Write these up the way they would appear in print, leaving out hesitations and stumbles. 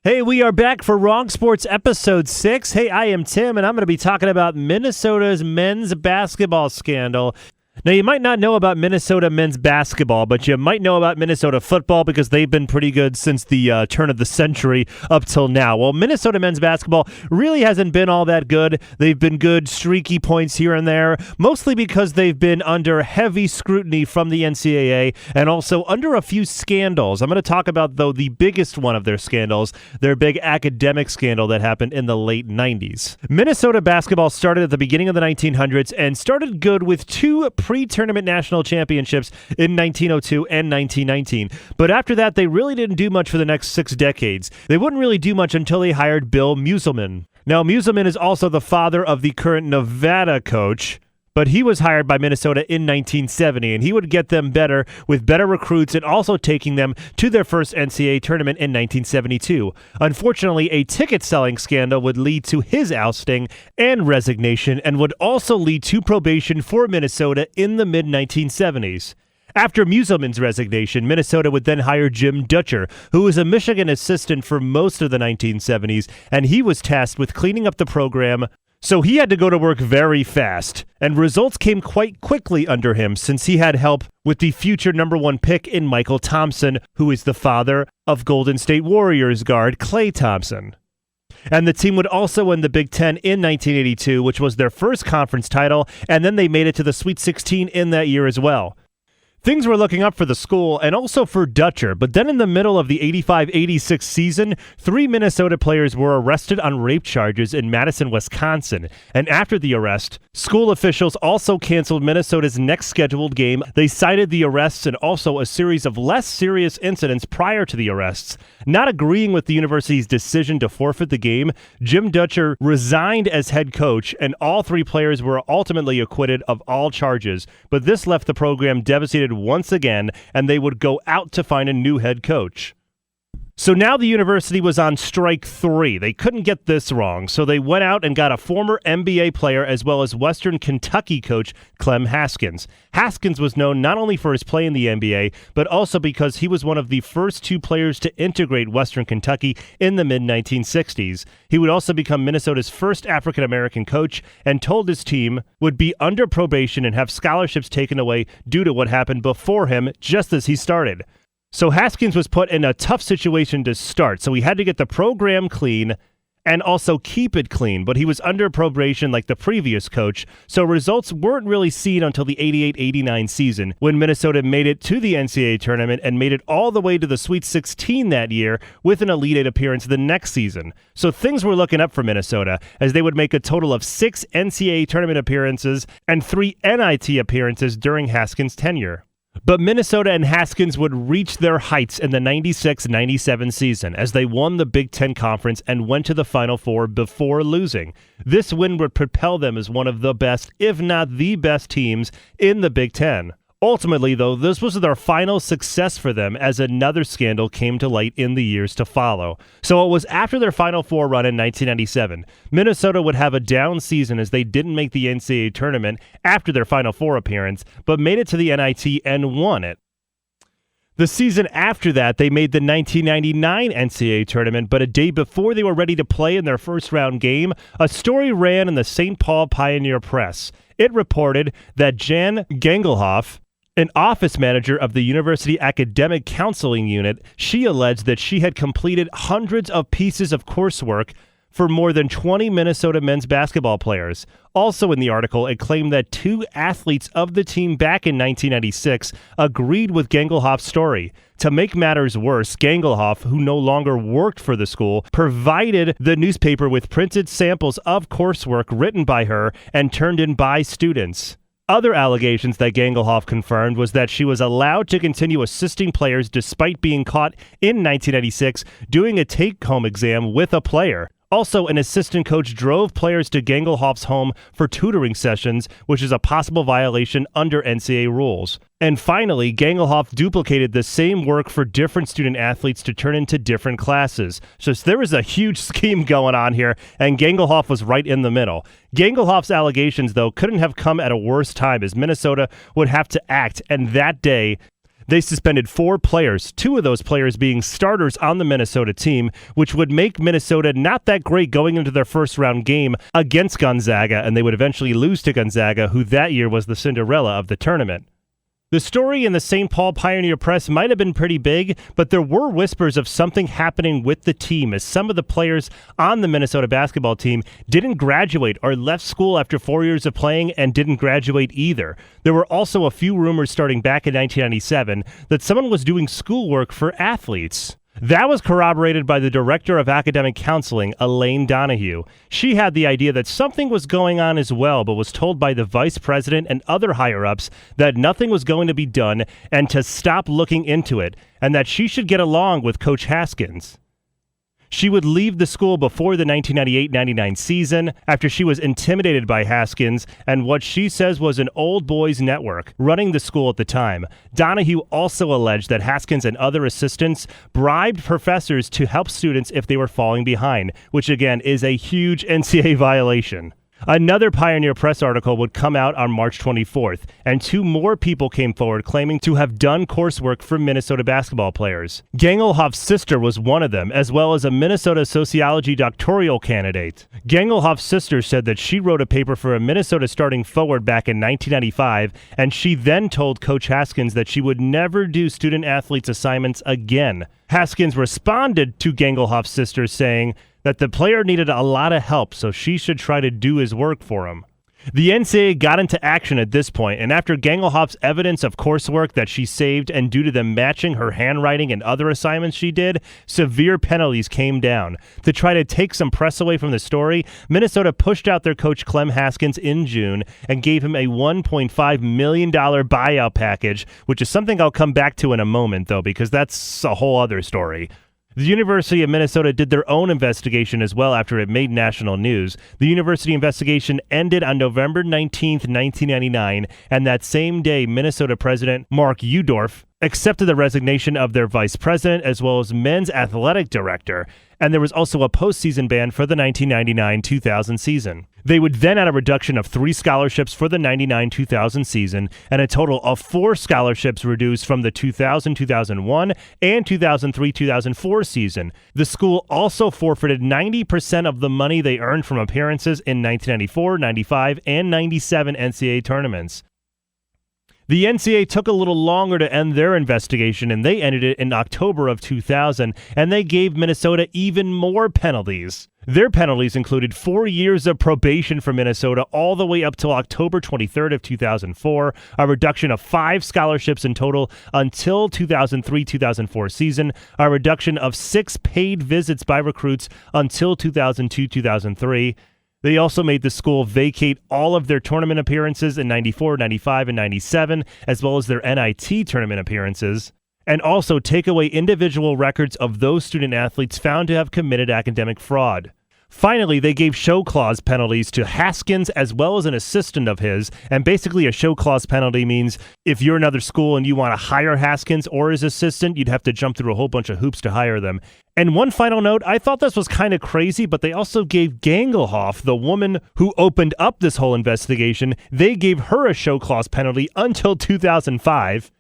Hey, we are back for Wrong Sports Episode 6. Hey, I am Tim, and I'm going to be talking about Minnesota's men's basketball scandal. Now, you might not know about Minnesota men's basketball, but you might know about Minnesota football because they've been pretty good since the turn of the century up till now. Well, Minnesota men's basketball really hasn't been all that good. They've been good streaky points here and there, mostly because they've been under heavy scrutiny from the NCAA and also under a few scandals. I'm going to talk about, though, the biggest one of their scandals, their big academic scandal that happened in the late 90s. Minnesota basketball started at the beginning of the 1900s and started good with two pre-tournament national championships in 1902 and 1919. But after that, they really didn't do much for the next 6 decades. They wouldn't really do much until they hired Bill Musselman. Now, Musselman is also the father of the current Nevada coach, but he was hired by Minnesota in 1970, and he would get them better with better recruits and also taking them to their first NCAA tournament in 1972. Unfortunately, a ticket-selling scandal would lead to his ousting and resignation and would also lead to probation for Minnesota in the mid-1970s. After Musselman's resignation, Minnesota would then hire Jim Dutcher, who was a Michigan assistant for most of the 1970s, and he was tasked with cleaning up the program. So he had to go to work very fast, and results came quite quickly under him since he had help with the future number 1 pick in Michael Thompson, who is the father of Golden State Warriors guard Klay Thompson. And the team would also win the Big Ten in 1982, which was their first conference title, and then they made it to the Sweet 16 in that year as well. Things were looking up for the school and also for Dutcher, but then in the middle of the 85-86 season, 3 Minnesota players were arrested on rape charges in Madison, Wisconsin. And after the arrest, school officials also canceled Minnesota's next scheduled game. They cited the arrests and also a series of less serious incidents prior to the arrests. Not agreeing with the university's decision to forfeit the game, Jim Dutcher resigned as head coach, and all 3 players were ultimately acquitted of all charges. But this left the program devastated once again, and they would go out to find a new head coach. So now the university was on strike 3. They couldn't get this wrong, so they went out and got a former NBA player as well as Western Kentucky coach Clem Haskins. Haskins was known not only for his play in the NBA, but also because he was one of the first 2 players to integrate Western Kentucky in the mid-1960s. He would also become Minnesota's first African-American coach and told his team would be under probation and have scholarships taken away due to what happened before him just as he started. So Haskins was put in a tough situation to start, so he had to get the program clean and also keep it clean, but he was under probation like the previous coach, so results weren't really seen until the 88-89 season, when Minnesota made it to the NCAA tournament and made it all the way to the Sweet 16 that year with an Elite 8 appearance the next season. So things were looking up for Minnesota, as they would make a total of 6 NCAA tournament appearances and 3 NIT appearances during Haskins' tenure. But Minnesota and Haskins would reach their heights in the 96-97 season as they won the Big Ten Conference and went to the Final Four before losing. This win would propel them as one of the best, if not the best teams in the Big Ten. Ultimately, though, this was their final success for them as another scandal came to light in the years to follow. So it was after their Final Four run in 1997. Minnesota would have a down season as they didn't make the NCAA tournament after their Final Four appearance, but made it to the NIT and won it. The season after that, they made the 1999 NCAA tournament, but a day before they were ready to play in their first-round game, a story ran in the St. Paul Pioneer Press. It reported that Jan Gengelhoff, an office manager of the University Academic Counseling Unit, she alleged that she had completed hundreds of pieces of coursework for more than 20 Minnesota men's basketball players. Also in the article, it claimed that 2 athletes of the team back in 1996 agreed with Gengelhoff's story. To make matters worse, Gengelhoff, who no longer worked for the school, provided the newspaper with printed samples of coursework written by her and turned in by students. Other allegations that Gengelhoff confirmed was that she was allowed to continue assisting players despite being caught in 1996 doing a take-home exam with a player. Also, an assistant coach drove players to Gengelhoff's home for tutoring sessions, which is a possible violation under NCAA rules. And finally, Gengelhoff duplicated the same work for different student athletes to turn into different classes. So there was a huge scheme going on here, and Gengelhoff was right in the middle. Gengelhoff's allegations, though, couldn't have come at a worse time, as Minnesota would have to act, and that day, They suspended 4 players, 2 of those players being starters on the Minnesota team, which would make Minnesota not that great going into their first round game against Gonzaga, and they would eventually lose to Gonzaga, who that year was the Cinderella of the tournament. The story in the St. Paul Pioneer Press might have been pretty big, but there were whispers of something happening with the team as some of the players on the Minnesota basketball team didn't graduate or left school after 4 years of playing and didn't graduate either. There were also a few rumors starting back in 1997 that someone was doing schoolwork for athletes. That was corroborated by the director of academic counseling, Elaine Donahue. She had the idea that something was going on as well, but was told by the vice president and other higher-ups that nothing was going to be done and to stop looking into it, and that she should get along with Coach Haskins. She would leave the school before the 1998-99 season after she was intimidated by Haskins and what she says was an old boys network running the school at the time. Donahue also alleged that Haskins and other assistants bribed professors to help students if they were falling behind, which again is a huge NCAA violation. Another Pioneer Press article would come out on March 24th, and 2 more people came forward claiming to have done coursework for Minnesota basketball players. Gangelhoff's sister was one of them, as well as a Minnesota sociology doctoral candidate. Gangelhoff's sister said that she wrote a paper for a Minnesota starting forward back in 1995, and she then told Coach Haskins that she would never do student-athletes assignments again. Haskins responded to Gangelhoff's sister saying that the player needed a lot of help, so she should try to do his work for him. The NCAA got into action at this point, and after Gangelhoff's evidence of coursework that she saved and due to them matching her handwriting and other assignments she did, severe penalties came down. To try to take some press away from the story, Minnesota pushed out their coach Clem Haskins in June and gave him a $1.5 million buyout package, which is something I'll come back to in a moment, though, because that's a whole other story. The University of Minnesota did their own investigation as well after it made national news. The university investigation ended on November 19, 1999, and that same day, Minnesota President Mark Udorf accepted the resignation of their vice president as well as men's athletic director, and there was also a postseason ban for the 1999-2000 season. They would then add a reduction of 3 scholarships for the 99-2000 season, and a total of 4 scholarships reduced from the 2000-2001 and 2003-2004 season. The school also forfeited 90% of the money they earned from appearances in 1994, 95, and 97 NCAA tournaments. The NCAA took a little longer to end their investigation, and they ended it in October of 2000, and they gave Minnesota even more penalties. Their penalties included 4 years of probation for Minnesota all the way up till October 23rd of 2004, a reduction of 5 scholarships in total until 2003-2004 season, a reduction of 6 paid visits by recruits until 2002-2003. They also made the school vacate all of their tournament appearances in 94, 95, and 97, as well as their NIT tournament appearances, and also take away individual records of those student athletes found to have committed academic fraud. Finally, they gave show clause penalties to Haskins as well as an assistant of his, and basically a show clause penalty means if you're another school and you want to hire Haskins or his assistant, you'd have to jump through a whole bunch of hoops to hire them. And one final note, I thought this was kind of crazy, but they also gave Gangelhoff, the woman who opened up this whole investigation, they gave her a show clause penalty until 2005.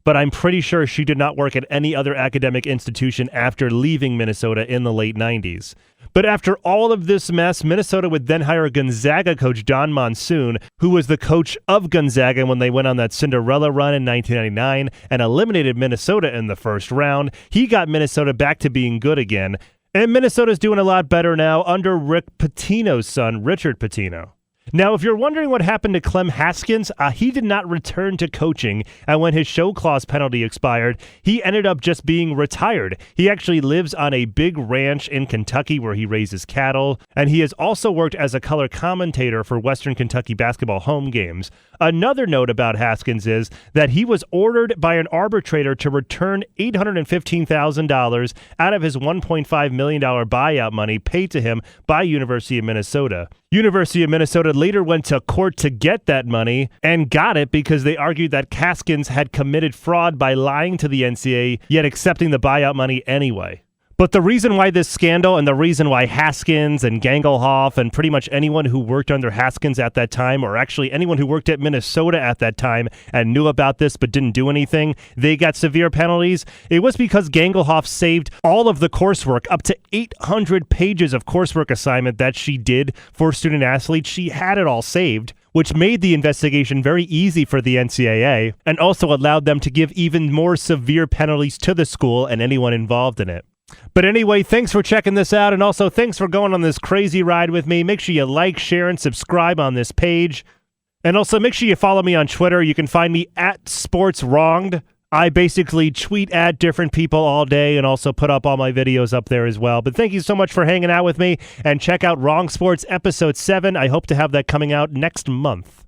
But I'm pretty sure she did not work at any other academic institution after leaving Minnesota in the late 90s. But after all of this mess, Minnesota would then hire Gonzaga coach Don Monsoon, who was the coach of Gonzaga when they went on that Cinderella run in 1999 and eliminated Minnesota in the first round. He got Minnesota back to being good again, and Minnesota's doing a lot better now under Rick Pitino's son, Richard Pitino. Now, if you're wondering what happened to Clem Haskins, he did not return to coaching, and when his show clause penalty expired, he ended up just being retired. He actually lives on a big ranch in Kentucky where he raises cattle, and he has also worked as a color commentator for Western Kentucky basketball home games. Another note about Haskins is that he was ordered by an arbitrator to return $815,000 out of his $1.5 million buyout money paid to him by University of Minnesota. University of Minnesota later went to court to get that money and got it because they argued that Haskins had committed fraud by lying to the NCAA, yet accepting the buyout money anyway. But the reason why this scandal and the reason why Haskins and Gangelhoff and pretty much anyone who worked under Haskins at that time, or actually anyone who worked at Minnesota at that time and knew about this but didn't do anything, they got severe penalties. It was because Gangelhoff saved all of the coursework, up to 800 pages of coursework assignment that she did for student athletes. She had it all saved, which made the investigation very easy for the NCAA and also allowed them to give even more severe penalties to the school and anyone involved in it. But anyway, thanks for checking this out, and also thanks for going on this crazy ride with me. Make sure you like, share, and subscribe on this page. And also make sure you follow me on Twitter. You can find me at SportsWronged. I basically tweet at different people all day and also put up all my videos up there as well. But thank you so much for hanging out with me, and check out Wrong Sports Episode 7. I hope to have that coming out next month.